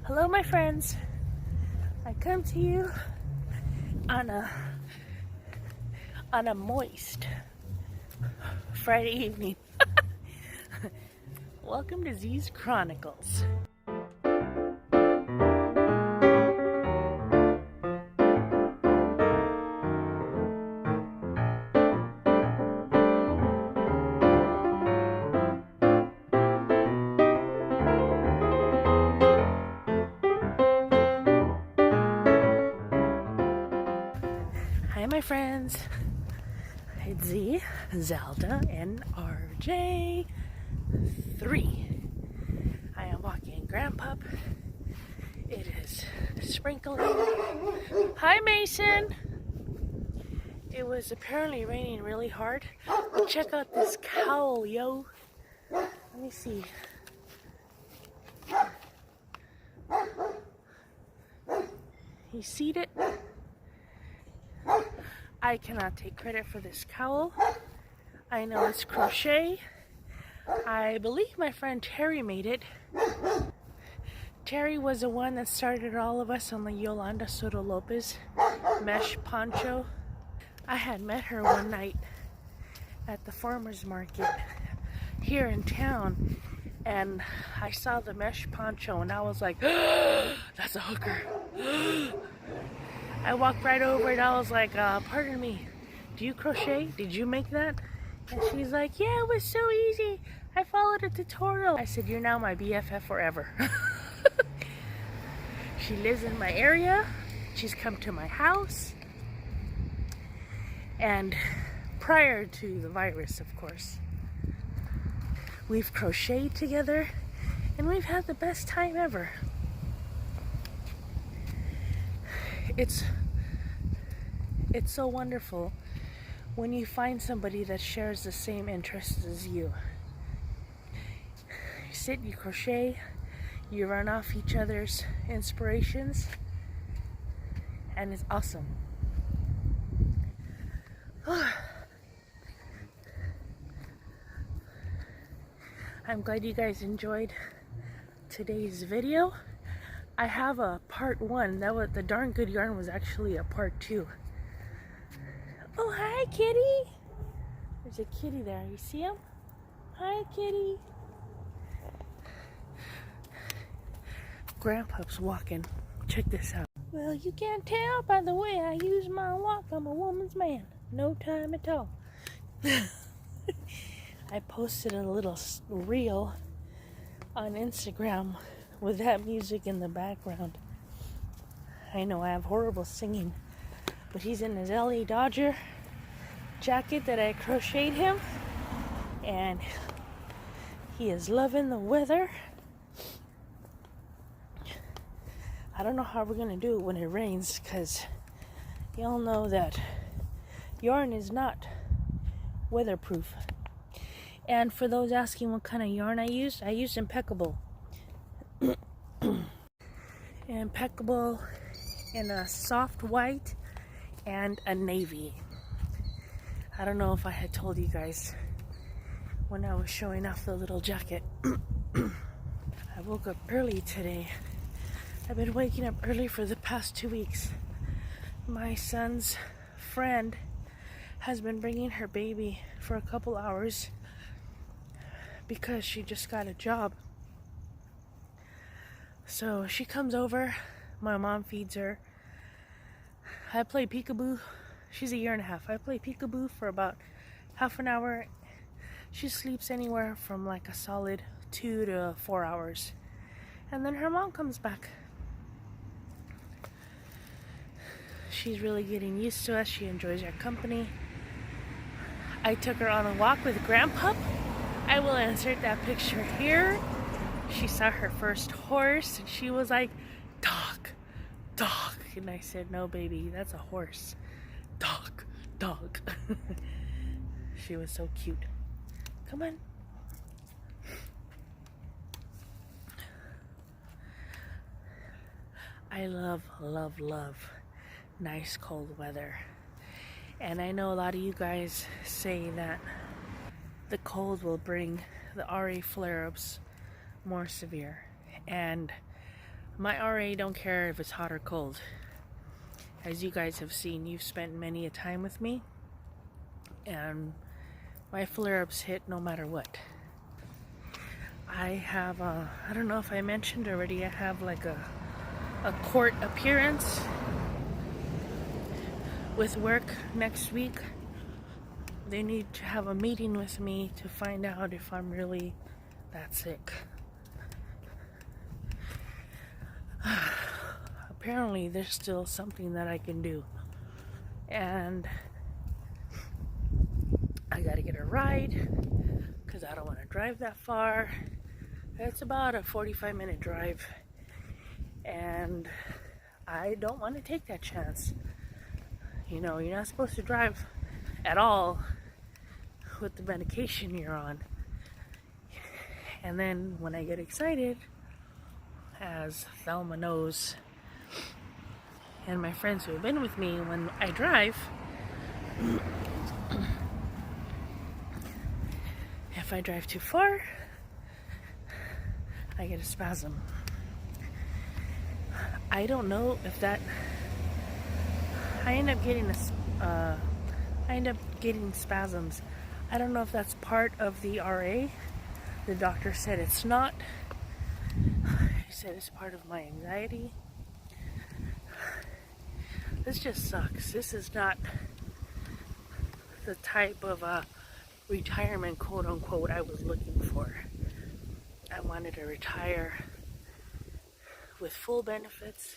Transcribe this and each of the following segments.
Hello, my friends. I come to you on a moist Friday evening. Welcome to Zee's Chronicles. Hi, my friends. It's Zee, Zelda, and RJ3. I am walking Grandpup. It is sprinkling. Hi, Mason. It was apparently raining really hard. But check out this cowl, yo. Let me see. You see it? I cannot take credit for this cowl. I know it's crochet. I believe my friend Terry made it. Terry was the one that started all of us on the Yolanda Soto Lopez mesh poncho. I had met her one night at the farmer's market here in town, and I saw the mesh poncho and I was like, that's a hooker. I walked right over and I was like, pardon me, do you crochet? Did you make that? And she's like, yeah, it was so easy. I followed a tutorial. I said, you're now my BFF forever. She lives in my area. She's come to my house. And prior to the virus, of course, we've crocheted together and we've had the best time ever. It's so wonderful when you find somebody that shares the same interests as you. You sit, you crochet, you run off each other's inspirations, and it's awesome. I'm glad you guys enjoyed today's video. I have a part 1. That was the darn good yarn was actually a part 2. Oh, hi, kitty. There's a kitty there. You see him? Hi, kitty. Grandpa's walking. Check this out. Well, you can't tell by the way I use my walk. I'm a woman's man. No time at all. I posted a little reel on Instagram with that music in the background. I know I have horrible singing, but he's in his LA Dodger jacket that I crocheted him, and he is loving the weather. I don't know how we're gonna do it when it rains, because y'all know that yarn is not weatherproof. And for those asking what kind of yarn I used Impeccable. Impeccable in a soft white and a navy. I don't know if I had told you guys when I was showing off the little jacket. I woke up early today. I've been waking up early for the past 2 weeks. My son's friend has been bringing her baby for a couple hours because she just got a job. So she comes over, my mom feeds her. I play peekaboo. She's 1.5 years. I play peekaboo for about half an hour. She sleeps anywhere from like a solid 2 to 4 hours. And then her mom comes back. She's really getting used to us. She enjoys our company. I took her on a walk with Grandpup. I will insert that picture here. She saw her first horse and she was like, dog, dog. And I said, no, baby, that's a horse. Dog, dog. She was so cute. Come on. I love, love, love nice cold weather. And I know a lot of you guys say that the cold will bring the RA flare-ups more severe. And My RA don't care if it's hot or cold. As you guys have seen, you've spent many a time with me, and my flare-ups hit no matter what. I have I don't know if I mentioned already, I have like a court appearance with work next week. They need to have a meeting with me to find out if I'm really that sick. Apparently there's still something that I can do, and I gotta get a ride because I don't want to drive that far. It's about a 45-minute drive, and I don't want to take that chance. You know, you're not supposed to drive at all with the medication you're on. And then when I get excited, as Thelma knows, and my friends who have been with me, when I drive, if I drive too far, I get a spasm. I don't know if that, I end up getting spasms. I don't know if that's part of the RA. The doctor said it's not. He said it's part of my anxiety. This just sucks. This is not the type of retirement, quote unquote, I was looking for. I wanted to retire with full benefits,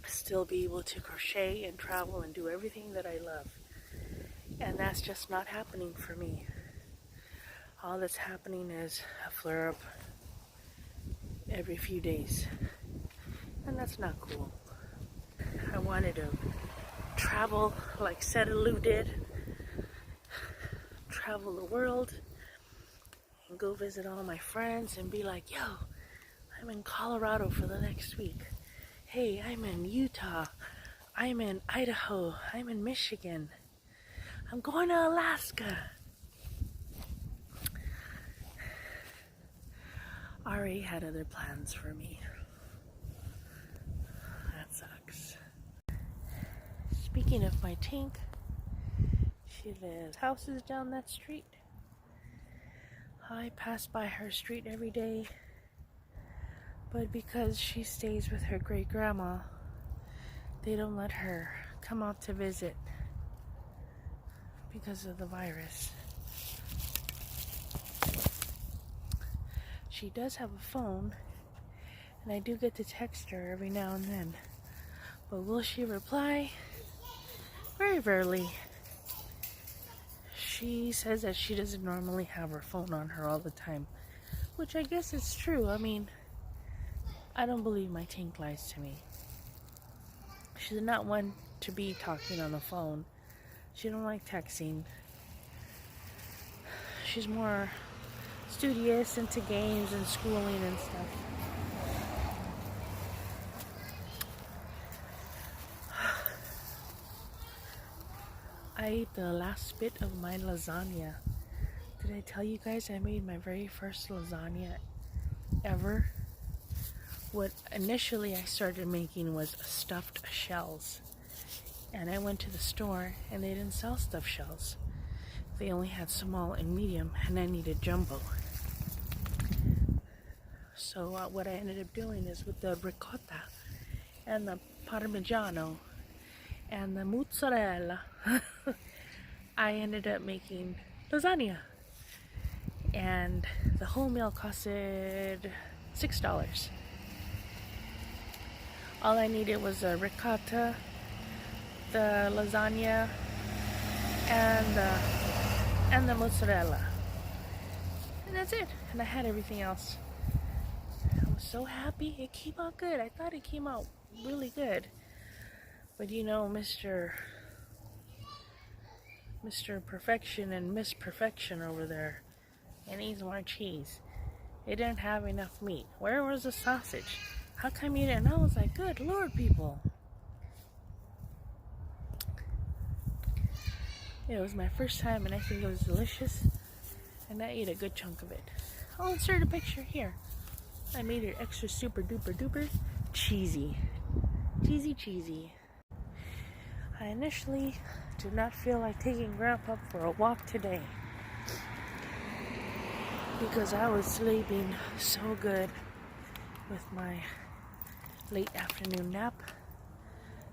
still be able to crochet and travel and do everything that I love. And that's just not happening for me. All that's happening is a flare-up every few days. And that's not cool. I wanted to travel like Sedaloo did. Travel the world and go visit all my friends and be like, yo, I'm in Colorado for the next week. Hey, I'm in Utah. I'm in Idaho. I'm in Michigan. I'm going to Alaska. Ari had other plans for me. That sucks. Speaking of my Tink, she lives houses down that street. I pass by her street every day, but because she stays with her great grandma, they don't let her come out to visit because of the virus. She does have a phone, and I do get to text her every now and then, but will she reply? Very rarely. She says that she doesn't normally have her phone on her all the time, which I guess is true. I mean, I don't believe my Tink lies to me. She's not one to be talking on the phone. She don't like texting. She's more studious, into games and schooling and stuff. I ate the last bit of my lasagna. Did I tell you guys I made my very first lasagna ever? What initially I started making was stuffed shells. And I went to the store and they didn't sell stuffed shells. They only had small and medium, and I needed jumbo. So what I ended up doing is with the ricotta and the parmigiano and the mozzarella, I ended up making lasagna. And the whole meal costed $6. All I needed was the ricotta, the lasagna, and the mozzarella. And that's it. And I had everything else. I was so happy. It came out good. I thought it came out really good. But you know, Mr. Perfection and Miss Perfection over there, it needs more cheese. It didn't have enough meat. Where was the sausage? How come you didn't? I was like, good Lord, people. It was my first time, and I think it was delicious. And I ate a good chunk of it. I'll insert a picture here. I made it extra super duper duper cheesy. Cheesy. I initially did not feel like taking Grandpa for a walk today because I was sleeping so good with my late afternoon nap.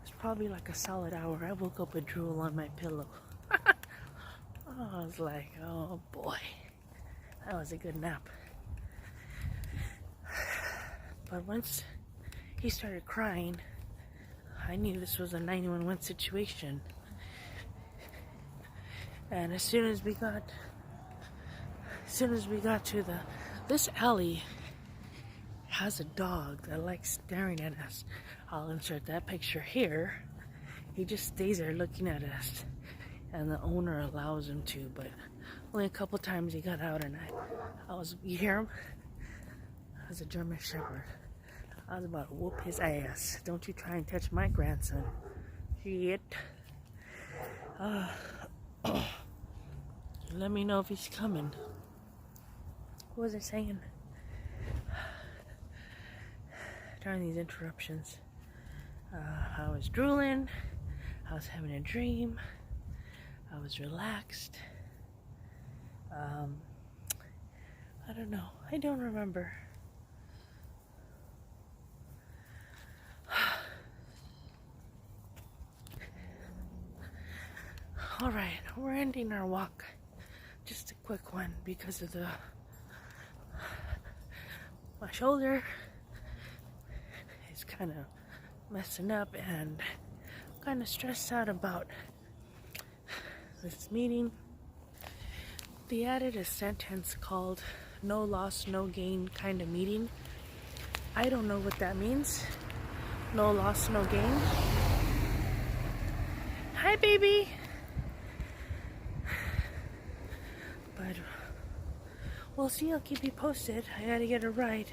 It's probably like a solid hour. I woke up with drool on my pillow. I was like, oh boy, that was a good nap. But once he started crying, I knew this was a 911 situation. And as soon as we got to this alley has a dog that likes staring at us. I'll insert that picture here. He just stays there looking at us, and the owner allows him to, but only a couple times he got out, and you hear him? That was a German Shepherd. I was about to whoop his ass. Don't you try and touch my grandson. Shit. Let me know if he's coming. What was I saying? During these interruptions, I was drooling. I was having a dream. I was relaxed. I don't know. I don't remember. Alright, we're ending our walk. Just a quick one because of my shoulder is kind of messing up, and I'm kind of stressed out about this meeting. They added a sentence called no loss, no gain kind of meeting. I don't know what that means. No loss, no gain. Hi, baby. But we'll see. I'll keep you posted. I gotta get a ride.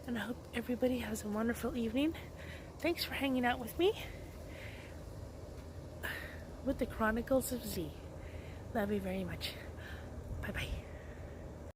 And I hope everybody has a wonderful evening. Thanks for hanging out with me with the Chronicles of Zee. Love you very much. Bye-bye.